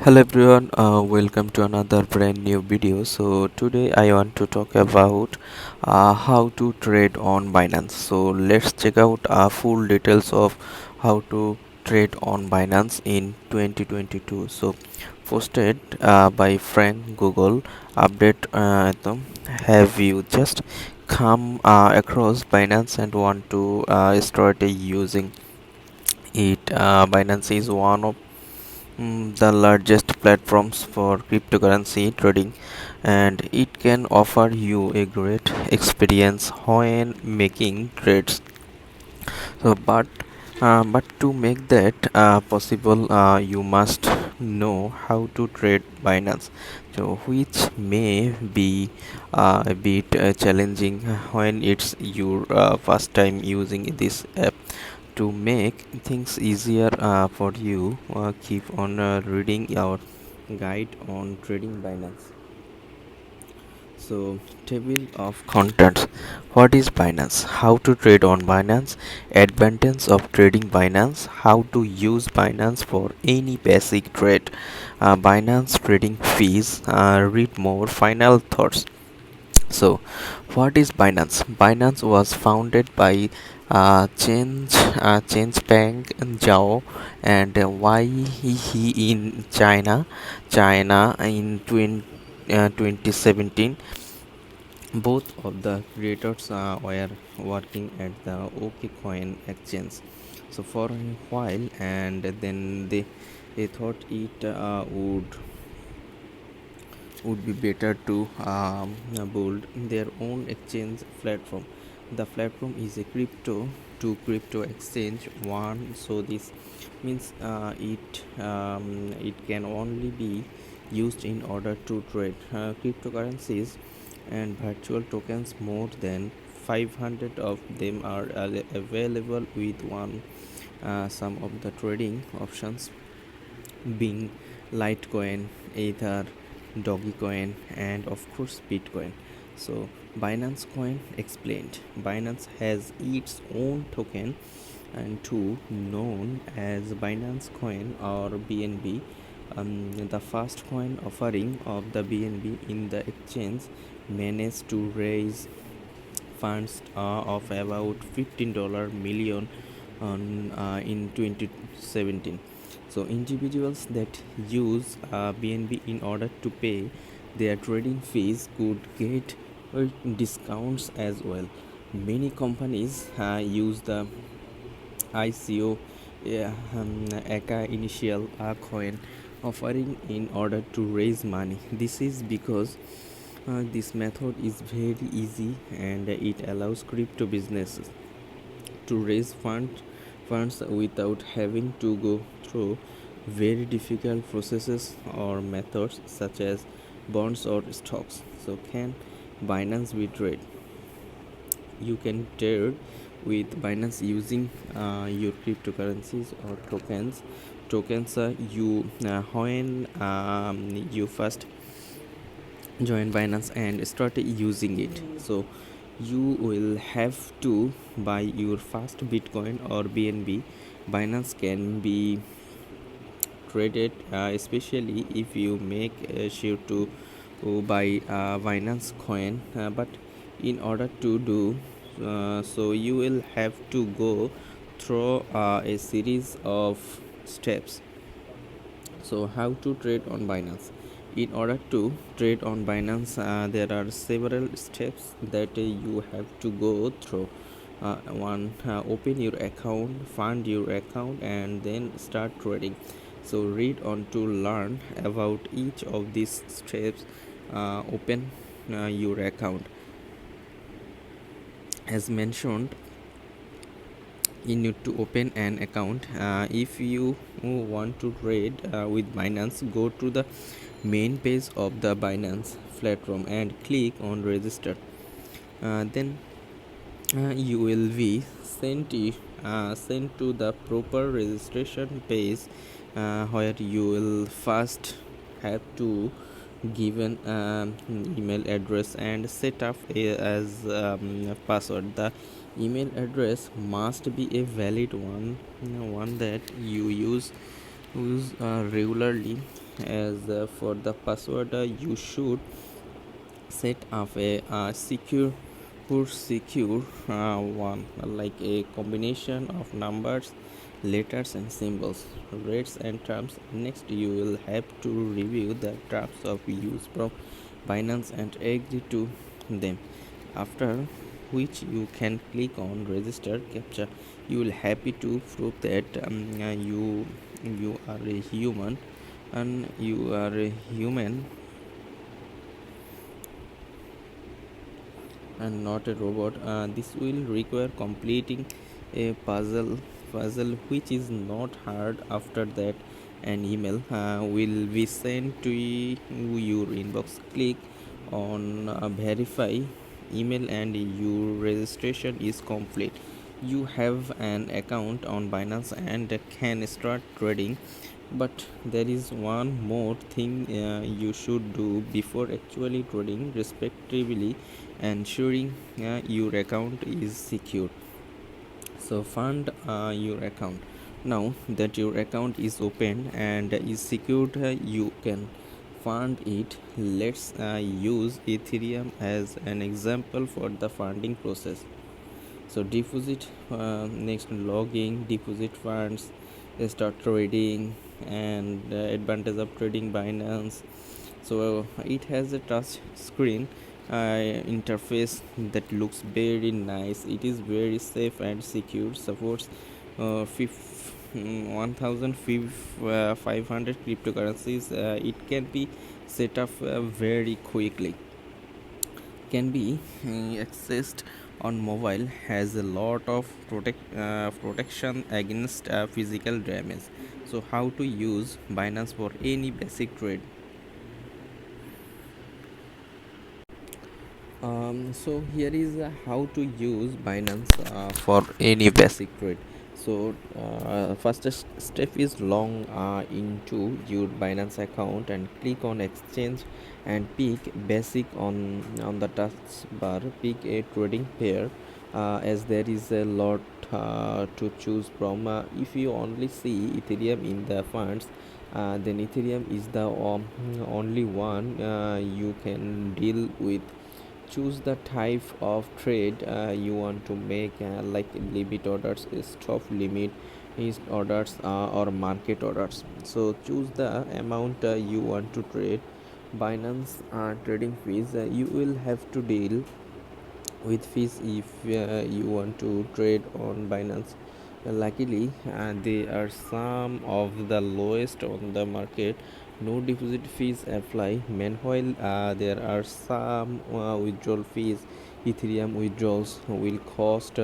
Hello everyone, welcome to another brand new video. So today I want to talk about how to trade on Binance. So let's check out full details of how to trade on Binance in 2022. So posted by friend Google update. Have you just come across Binance and want to start using it? Binance is one of the largest platforms for cryptocurrency trading, and it can offer you a great experience when making trades. So but to make that possible, you must know how to trade Binance, so which may be a bit challenging when it's your first time using this app. To make things easier for you, keep on reading our guide on trading Binance. So, table of contents. What is Binance? How to trade on Binance? Advantage of trading Binance. How to use Binance for any basic trade. Binance trading fees. Read more. Final thoughts. So, what is Binance? Binance was founded by Changpeng Zhao and why he in China in 2017. Both of the creators were working at the OKCoin exchange. So for a while, and then they thought it would be better to build their own exchange platform. The platform is a crypto to crypto exchange one, so this means it can only be used in order to trade cryptocurrencies and virtual tokens. More than 500 of them are available with one. Some of the trading options being Litecoin, Ether, Dogecoin, and of course Bitcoin. So Binance Coin explained. Binance has its own token and two known as Binance Coin or BNB. The first coin offering of the BNB in the exchange managed to raise funds of about $15 million in 2017. So individuals that use BNB in order to pay their trading fees could get discounts as well. Many companies use the ICO, aka initial coin offering, in order to raise money. This is because this method is very easy and it allows crypto businesses to raise funds without having to go through very difficult processes or methods such as bonds or stocks. So can Binance be trade? You can trade with Binance using your cryptocurrencies or tokens. Tokens you when you first join Binance and start using it. So you will have to buy your first Bitcoin or BNB. Binance can be traded, especially if you make sure to buy Binance coin. But in order to do so, you will have to go through a series of steps. So how to trade on Binance? In order to trade on Binance, there are several steps that you have to go through. One, open your account, fund your account, and then start trading. So read on to learn about each of these steps. Open your account. As mentioned, you need to open an account. If you want to trade with Binance, go to the main page of the Binance platform and click on register. Then you will be sent to the proper registration page, where you will first have to give an email address and set up as a password. The email address must be a valid one, one that you use regularly. as for the password, you should set up a secure one, like a combination of numbers, letters and symbols, rates and terms. Next you will have to review the terms of use from Binance and agree to them, after which you can click on register captcha. You will happy to prove that you are a human, and you are a human and not a robot. This will require completing a puzzle which is not hard. After that, an email will be sent to your inbox. Click on verify email and your registration is complete. You have an account on Binance and can start trading. But there is one more thing you should do before actually trading respectively, ensuring your account is secure. So fund your account. Now that your account is open and is secured, you can fund it. Let's use Ethereum as an example for the funding process. So deposit, next logging deposit funds, start trading, and advantage of trading Binance. So it has a touch screen interface that looks very nice. It is very safe and secure, supports 1500 cryptocurrencies. It can be set up very quickly, can be accessed on mobile, has a lot of protection against physical damage. So how to use Binance for any basic trade? So here is how to use Binance for any basic trade. So first step is log into your Binance account and click on exchange and pick basic on the taskbar. Pick a trading pair, as there is a lot to choose from. If you only see Ethereum in the funds, then Ethereum is the only one you can deal with. Choose the type of trade you want to make, like limit orders, stop limit, is orders, or market orders. So choose the amount you want to trade. Binance trading fees, you will have to deal with fees if you want to trade on Binance. Luckily, they are some of the lowest on the market. No deposit fees apply. Meanwhile, there are some withdrawal fees. Ethereum withdrawals will cost